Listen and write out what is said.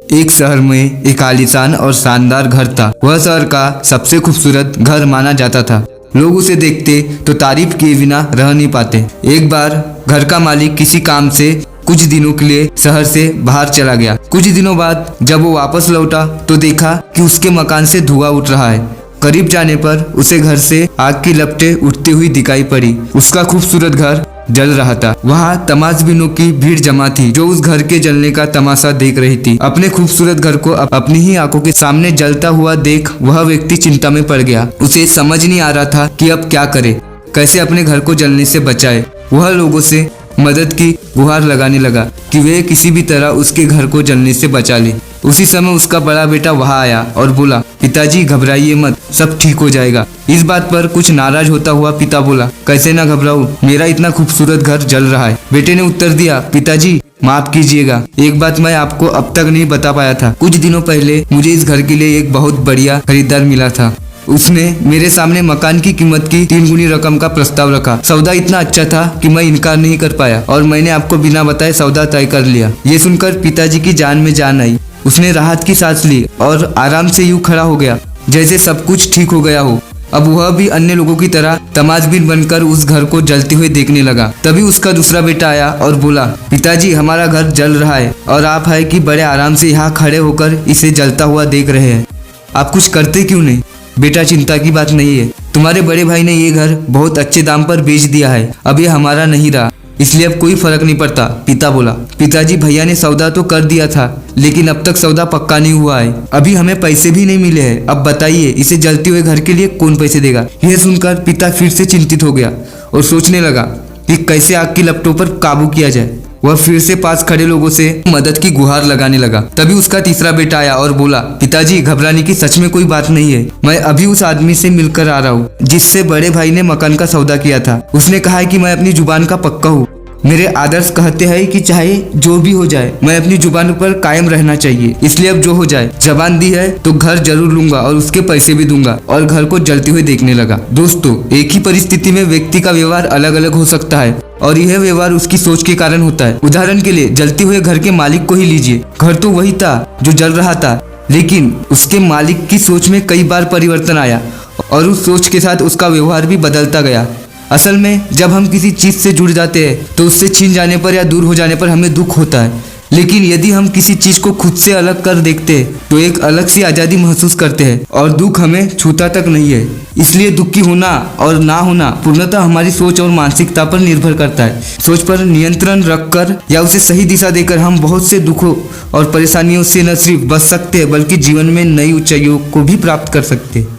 एक शहर में एक आलीशान और शानदार घर था। वह शहर का सबसे खूबसूरत घर माना जाता था। लोग उसे देखते तो तारीफ किए बिना रह नहीं पाते। एक बार घर का मालिक किसी काम से कुछ दिनों के लिए शहर से बाहर चला गया। कुछ दिनों बाद जब वो वापस लौटा तो देखा कि उसके मकान से धुआं उठ रहा है। करीब जाने पर उसे घर से आग की लपटें उठती हुई दिखाई पड़ी। उसका खूबसूरत घर जल रहा था। वहाँ तमाशबीनों की भीड़ जमा थी जो उस घर के जलने का तमाशा देख रही थी। अपने खूबसूरत घर को अपनी ही आंखों के सामने जलता हुआ देख वह व्यक्ति चिंता में पड़ गया। उसे समझ नहीं आ रहा था कि अब क्या करे, कैसे अपने घर को जलने से बचाए। वह लोगों से मदद की गुहार लगाने लगा कि वे किसी भी तरह उसके घर को जलने से बचा ले। उसी समय उसका बड़ा बेटा वहां आया और बोला, पिताजी घबराइए मत, सब ठीक हो जाएगा। इस बात पर कुछ नाराज होता हुआ पिता बोला, कैसे ना घबराऊं, मेरा इतना खूबसूरत घर जल रहा है। बेटे ने उत्तर दिया, पिताजी माफ कीजिएगा, एक बात मैं आपको अब तक नहीं बता पाया था। कुछ दिनों पहले मुझे इस घर के लिए एक बहुत बढ़िया खरीदार मिला था। उसने मेरे सामने मकान की कीमत की 3 गुनी रकम का प्रस्ताव रखा। सौदा इतना अच्छा था कि मैं इनकार नहीं कर पाया और मैंने आपको बिना बताए सौदा तय कर लिया। ये सुनकर पिताजी की जान में जान आई। उसने राहत की सांस ली और आराम से यूं खड़ा हो गया जैसे सब कुछ ठीक हो गया हो। अब वह भी अन्य लोगों की तरह तमाशबीन बनकर उस घर को जलते हुए देखने लगा। तभी उसका दूसरा बेटा आया और बोला, पिताजी हमारा घर जल रहा है और आप है कि बड़े आराम से यहाँ खड़े होकर इसे जलता हुआ देख रहे हैं, आप कुछ करते क्यों नहीं? बेटा चिंता की बात नहीं है, तुम्हारे बड़े भाई ने ये घर बहुत अच्छे दाम पर बेच दिया है। अब ये हमारा नहीं रहा, इसलिए अब कोई फर्क नहीं पड़ता। पिता बोला, पिताजी भैया ने सौदा तो कर दिया था लेकिन अब तक सौदा पक्का नहीं हुआ है। अभी हमें पैसे भी नहीं मिले हैं। अब बताइए इसे जलते हुए घर के लिए कौन पैसे देगा? यह सुनकर पिता फिर से चिंतित हो गया और सोचने लगा कि कैसे आग की लपटों पर काबू किया जाए। वह फिर से पास खड़े लोगों से मदद की गुहार लगाने लगा। तभी उसका तीसरा बेटा आया और बोला, पिताजी घबराने की सच में कोई बात नहीं है, मैं अभी उस आदमी से मिलकर आ रहा हूँ जिससे बड़े भाई ने मकान का सौदा किया था। उसने कहा है कि मैं अपनी जुबान का पक्का हूँ। मेरे आदर्श कहते हैं कि चाहे जो भी हो जाए मैं अपनी जुबान पर कायम रहना चाहिए, इसलिए अब जो हो जाए, जबान दी है तो घर जरूर लूंगा और उसके पैसे भी दूंगा। और घर को जलते हुए देखने लगा। दोस्तों, एक ही परिस्थिति में व्यक्ति का व्यवहार अलग अलग हो सकता है और यह व्यवहार उसकी सोच के कारण होता है। उदाहरण के लिए जलते हुए घर के मालिक को ही लीजिए। घर तो वही था जो जल रहा था, लेकिन उसके मालिक की सोच में कई बार परिवर्तन आया और उस सोच के साथ उसका व्यवहार भी बदलता गया। असल में जब हम किसी चीज से जुड़ जाते हैं तो उससे छीन जाने पर या दूर हो जाने पर हमें दुख होता है, लेकिन यदि हम किसी चीज को खुद से अलग कर देखते हैं तो एक अलग सी आजादी महसूस करते हैं और दुख हमें छूता तक नहीं है। इसलिए दुखी होना और ना होना पूर्णतः हमारी सोच और मानसिकता पर निर्भर करता है। सोच पर नियंत्रण रखकर या उसे सही दिशा देकर हम बहुत से दुखों और परेशानियों से न सिर्फ बच सकते हैं बल्कि जीवन में नई ऊंचाइयों को भी प्राप्त कर सकते हैं।